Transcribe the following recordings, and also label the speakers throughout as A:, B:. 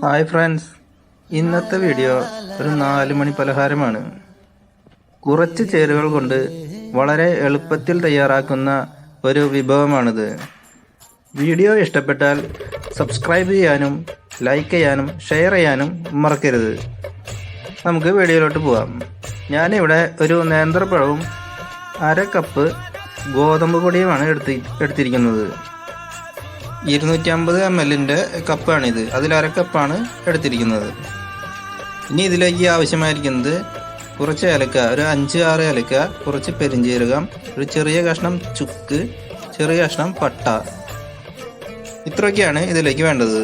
A: Hi friends, ഇന്നത്തെ video ഒരു 4 മണി പലഹാരമാണ്. കുറച്ച് ചേരുവകൾ കൊണ്ട് വളരെ എളുപ്പത്തിൽ തയ്യാറാക്കുന്ന ഒരു വിഭവമാണിത്. വീഡിയോ ഇഷ്ടപ്പെട്ടാൽ സബ്സ്ക്രൈബ് ചെയ്യാനും ലൈക്ക് ചെയ്യാനും ഷെയർ ചെയ്യാനും മറക്കരുത്. നമുക്ക് വീഡിയോയിലോട്ട് പോകാം. ഞാനിവിടെ ഒരു നേന്ത്രപ്പഴവും 1/2 കപ്പ് ഗോതമ്പ് പൊടിയുമാണ് എടുത്തിരിക്കുന്നത്. 250 ml കപ്പാണിത്. അതിൽ 1/2 കപ്പാണ് എടുത്തിരിക്കുന്നത്. ഇനി ഇതിലേക്ക് ആവശ്യമായിരിക്കുന്നത് കുറച്ച് ഏലക്ക, ഒരു 5-6 ഏലക്ക, കുറച്ച് പെരിഞ്ജീരകം, ഒരു ചെറിയ കഷ്ണം ചുക്ക്, ചെറിയ കഷ്ണം പട്ട. ഇത്രയൊക്കെയാണ് ഇതിലേക്ക് വേണ്ടത്.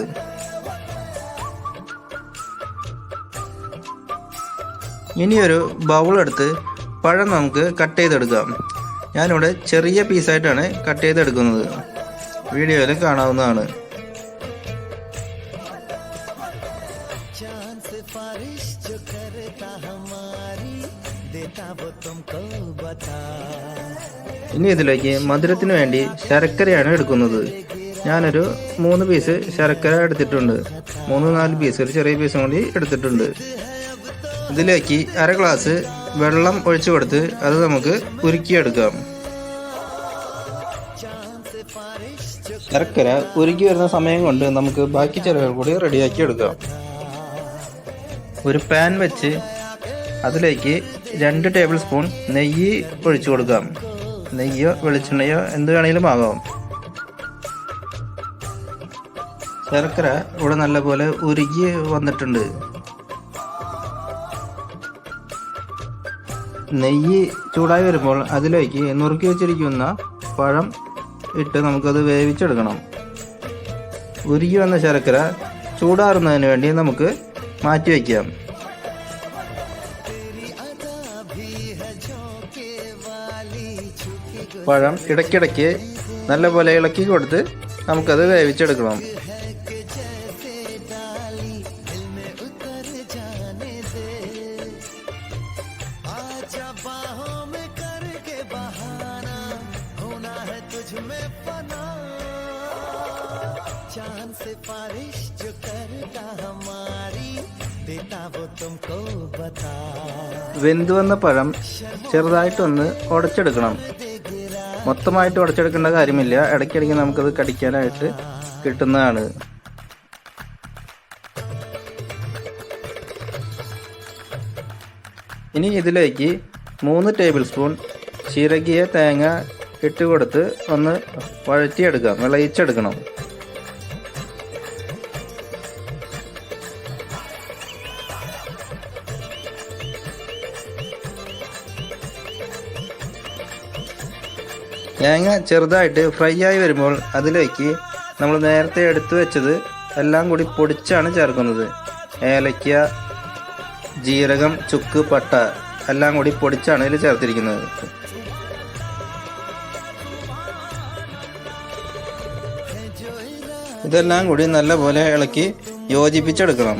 A: ഇനിയൊരു ബൗൾ എടുത്ത് പഴം നമുക്ക് കട്ട് ചെയ്തെടുക്കാം. ഞാനിവിടെ ചെറിയ പീസായിട്ടാണ് കട്ട് ചെയ്തെടുക്കുന്നത്. വീഡിയോയിൽ കാണാവുന്നതാണ്. ഇനി ഇതിലേക്ക് മധുരത്തിന് വേണ്ടി ശർക്കരയാണ് എടുക്കുന്നത്. ഞാനൊരു 3 പീസ് ശർക്കര എടുത്തിട്ടുണ്ട്. 3-4 പീസ്, ഒരു ചെറിയ പീസും കൂടി എടുത്തിട്ടുണ്ട്. ഇതിലേക്ക് 1/2 ഗ്ലാസ് വെള്ളം ഒഴിച്ചു കൊടുത്ത് അത് നമുക്ക് ഉരുക്കിയെടുക്കാം. ശർക്കര ഉരുക്കി വരുന്ന സമയം കൊണ്ട് നമുക്ക് ബാക്കി ചെലവുകൾ കൂടി റെഡിയാക്കി എടുക്കാം. ഒരു പാൻ വെച്ച് അതിലേക്ക് 2 ടേബിൾ സ്പൂൺ നെയ്യ് ഒഴിച്ചു കൊടുക്കാം. നെയ്യോ വെളിച്ചെണ്ണയോ എന്ത് വേണമെങ്കിലും ആകാം. ശർക്കര ഇവിടെ നല്ലപോലെ ഉരുക്കി വന്നിട്ടുണ്ട്. നെയ്യ് ചൂടായി വരുമ്പോൾ അതിലേക്ക് നുറുക്കി വെച്ചിരിക്കുന്ന പഴം ഇട്ട് നമുക്കത് വേവിച്ചെടുക്കണം. ഉരുകി വന്ന ശർക്കര ചൂടാറുന്നതിന് വേണ്ടി നമുക്ക് മാറ്റി വയ്ക്കാം. പഴം ഇടയ്ക്കിടയ്ക്ക് നല്ലപോലെ ഇളക്കി കൊടുത്ത് നമുക്കത് വേവിച്ചെടുക്കണം. വെന്തു വന്ന പഴം ചെറുതായിട്ടൊന്ന് ഉടച്ചെടുക്കണം. മൊത്തമായിട്ട് ഉടച്ചെടുക്കേണ്ട കാര്യമില്ല. ഇടയ്ക്കിടയ്ക്ക് നമുക്കത് കടിക്കാനായിട്ട് കിട്ടുന്നതാണ്. ഇനി ഇതിലേക്ക് 3 ടേബിൾ സ്പൂൺ ചിരകിയ തേങ്ങ ഇട്ട് കൊടുത്ത് ഒന്ന് വഴറ്റിയെടുക്കാം, വിളയിച്ചെടുക്കണം. തേങ്ങ ചെറുതായിട്ട് ഫ്രൈ ആയി വരുമ്പോൾ അതിലേക്ക് നമ്മൾ നേരത്തെ എടുത്തു വെച്ചത് എല്ലാം കൂടി പൊടിച്ചാണ് ചേർക്കുന്നത്. ഏലക്ക, ജീരകം, ചുക്ക്, പട്ട എല്ലാം കൂടി പൊടിച്ചാണ് ഇതിൽ ചേർത്തിരിക്കുന്നത്. ഇതെല്ലാം കൂടി നല്ലപോലെ ഇളക്കി യോജിപ്പിച്ചെടുക്കണം.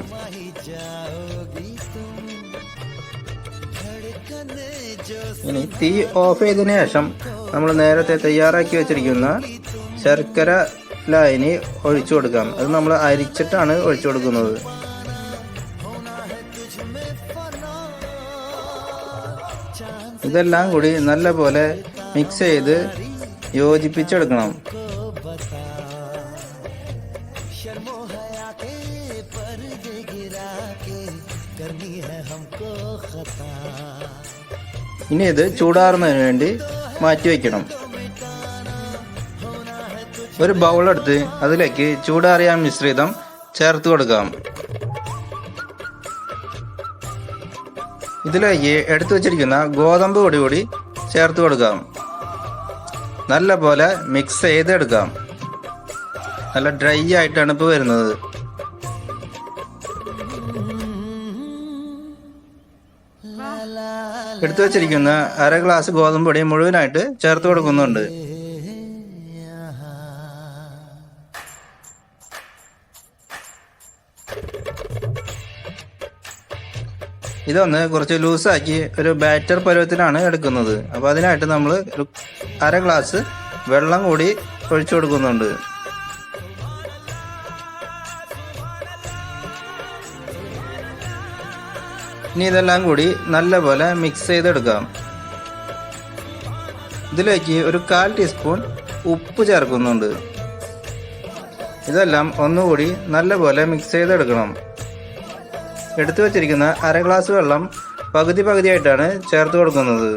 A: ഇനി തീ ഓഫ് ചെയ്തതിനു ശേഷം നമ്മൾ നേരത്തെ തയ്യാറാക്കി വെച്ചിരിക്കുന്ന ശർക്കര ലായനി ഒഴിച്ചു കൊടുക്കാം. അത് നമ്മൾ അരിച്ചിട്ടാണ് ഒഴിച്ചു കൊടുക്കുന്നത്. ഇതെല്ലാം കൂടി നല്ലപോലെ മിക്സ് ചെയ്ത് യോജിപ്പിച്ചെടുക്കണം. ഇനി ഇത് ചൂടാറുന്നതിന് വേണ്ടി മാറ്റി വയ്ക്കണം. ഒരു ബൗളെടുത്ത് അതിലേക്ക് ചൂടാറിയ മിശ്രിതം ചേർത്ത് കൊടുക്കാം. ഇതിലേക്ക് എടുത്തു വച്ചിരിക്കുന്ന ഗോതമ്പ് പൊടി കൂടി ചേർത്ത് കൊടുക്കാം. നല്ല പോലെ മിക്സ് ചെയ്തെടുക്കാം. നല്ല ഡ്രൈ ആയിട്ടാണ് ഇപ്പോൾ വരുന്നത്. എടുത്തു വച്ചിരിക്കുന്ന 1/2 ഗ്ലാസ് ഗോതമ്പ് പൊടി മുഴുവനായിട്ട് ചേർത്ത് കൊടുക്കുന്നുണ്ട്. ഇതൊന്ന് കുറച്ച് ലൂസാക്കി ഒരു ബാറ്റർ പരുവത്തിലാണ് എടുക്കുന്നത്. അപ്പോൾ അതിനായിട്ട് നമ്മൾ 1/2 ഗ്ലാസ് വെള്ളം കൂടി ഒഴിച്ചു കൊടുക്കുന്നുണ്ട്. ഇനി ഇതെല്ലാം കൂടി നല്ലപോലെ മിക്സ് ചെയ്തെടുക്കാം. ഇതിലേക്ക് ഒരു 1/4 ടീസ്പൂൺ ഉപ്പ് ചേർക്കുന്നുണ്ട്. ഇതെല്ലാം ഒന്നുകൂടി നല്ലപോലെ മിക്സ് ചെയ്തെടുക്കണം. എടുത്തു വച്ചിരിക്കുന്ന 1/2 ഗ്ലാസ് വെള്ളം പകുതിയായിട്ടാണ് ചേർത്ത് കൊടുക്കുന്നത്.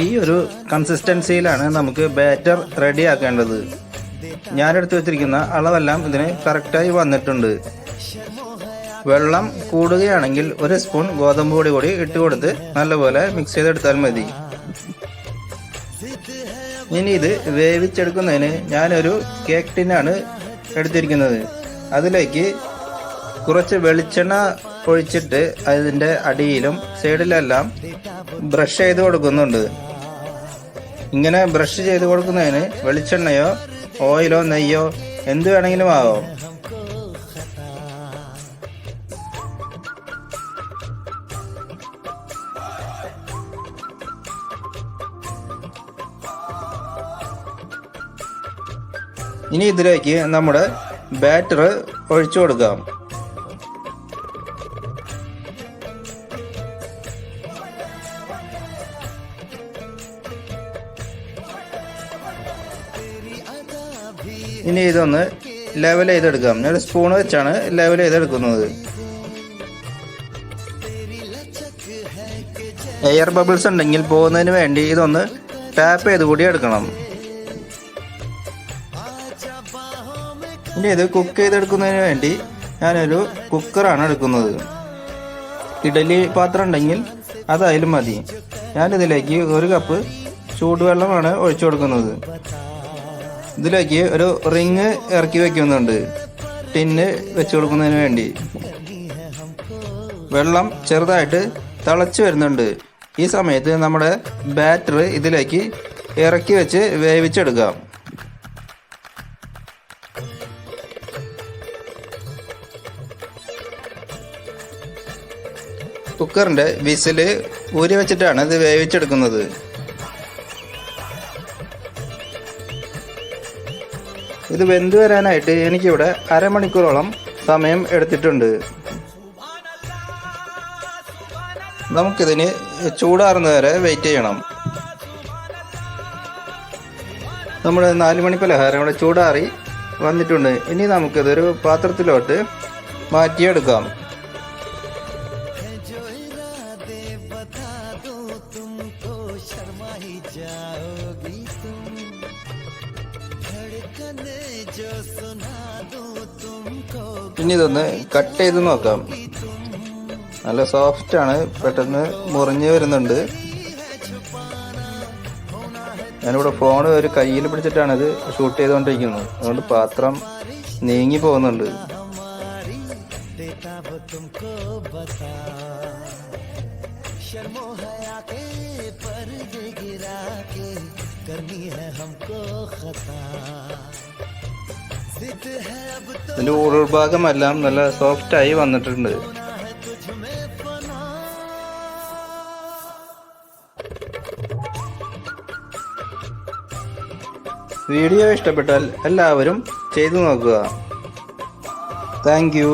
A: ഈ ഒരു കൺസിസ്റ്റൻസിയിലാണ് നമുക്ക് ബാറ്റർ റെഡി ആക്കേണ്ടത്. ഞാനെടുത്ത് വെച്ചിരിക്കുന്ന അളവെല്ലാം ഇതിന് കറക്റ്റായി വന്നിട്ടുണ്ട്. വെള്ളം കൂടുകയാണെങ്കിൽ 1 സ്പൂൺ ഗോതമ്പ് പൊടി കൂടി ഇട്ട് കൊടുത്ത് നല്ലപോലെ മിക്സ് ചെയ്തെടുത്താൽ മതി. ഇനി ഇത് വേവിച്ചെടുക്കുന്നതിന് ഞാനൊരു കേക്ക് ടിന്നാണ് എടുത്തിരിക്കുന്നത്. അതിലേക്ക് കുറച്ച് വെളിച്ചെണ്ണ ഒഴിച്ചിട്ട് അതിൻ്റെ അടിയിലും സൈഡിലെല്ലാം ബ്രഷ് ചെയ്ത് കൊടുക്കുന്നുണ്ട്. ഇങ്ങനെ ബ്രഷ് ചെയ്ത് കൊടുക്കുന്നതിന് വെളിച്ചെണ്ണയോ ഓയിലോ നെയ്യോ എന്ത് വേണമെങ്കിലും ആവാം. ഇനി ഇതിലേക്ക് നമ്മുടെ ബാറ്റർ ഒഴിച്ചു കൊടുക്കാം. ഇനി ഇതൊന്ന് ലെവൽ ചെയ്തെടുക്കാം. ഞാൻ സ്പൂൺ വെച്ചാണ് ലെവൽ ചെയ്തെടുക്കുന്നത്. എയർ ബബിൾസ് ഉണ്ടെങ്കിൽ പോകുന്നതിന് വേണ്ടി ഇതൊന്ന് ടാപ്പ് ചെയ്ത് കൂടി എടുക്കണം. ഇനി ഇത് കുക്ക് ചെയ്തെടുക്കുന്നതിന് വേണ്ടി ഞാനൊരു കുക്കറാണ് എടുക്കുന്നത്. ഇഡലി പാത്രം ഉണ്ടെങ്കിൽ അതായാലും മതി. ഞാനിതിലേക്ക് 1 കപ്പ് ചൂടുവെള്ളമാണ് ഒഴിച്ചു കൊടുക്കുന്നത്. ഇതിലേക്ക് ഒരു റിങ് ഇറക്കി വെക്കുന്നുണ്ട് ടിന്ന് വെച്ച് കൊടുക്കുന്നതിന് വേണ്ടി. വെള്ളം ചെറുതായിട്ട് തിളച്ച് വരുന്നുണ്ട്. ഈ സമയത്ത് നമ്മുടെ ബാറ്റർ ഇതിലേക്ക് ഇറക്കി വെച്ച് വേവിച്ചെടുക്കാം. കുക്കറിൻ്റെ വിസിൽ ഊരി വെച്ചിട്ടാണ് ഇത് വേവിച്ചെടുക്കുന്നത്. ഇത് വെന്ത് വരാനായിട്ട് എനിക്കിവിടെ 1/2 മണിക്കൂറോളം സമയം എടുത്തിട്ടുണ്ട്. നമുക്കിതിന് ചൂടാറുന്നത് വരെ വെയിറ്റ് ചെയ്യണം. നമ്മുടെ 4 മണി പലഹാരം ഇവിടെ ചൂടാറി വന്നിട്ടുണ്ട്. ഇനി നമുക്കിതൊരു പാത്രത്തിലോട്ട് മാറ്റിയെടുക്കാം. ഇനി ഇതൊന്ന് കട്ട് ചെയ്ത് നോക്കാം. നല്ല സോഫ്റ്റ് ആണ്, പെട്ടെന്ന് മുറിഞ്ഞ് വരുന്നുണ്ട്. ഞാനിവിടെ ഫോൺ ഒരു കയ്യിൽ പിടിച്ചിട്ടാണ് ഇത് ഷൂട്ട് ചെയ്തുകൊണ്ടിരിക്കുന്നത്. അതുകൊണ്ട് പാത്രം നീങ്ങി പോകുന്നുണ്ട്. ഇതിന്റെ ഉൾഭാഗമെല്ലാം നല്ല സോഫ്റ്റായി വന്നിട്ടുണ്ട്. വീഡിയോ ഇഷ്ടപ്പെട്ടാൽ എല്ലാവരും ചെയ്തു നോക്കുക. Thank you.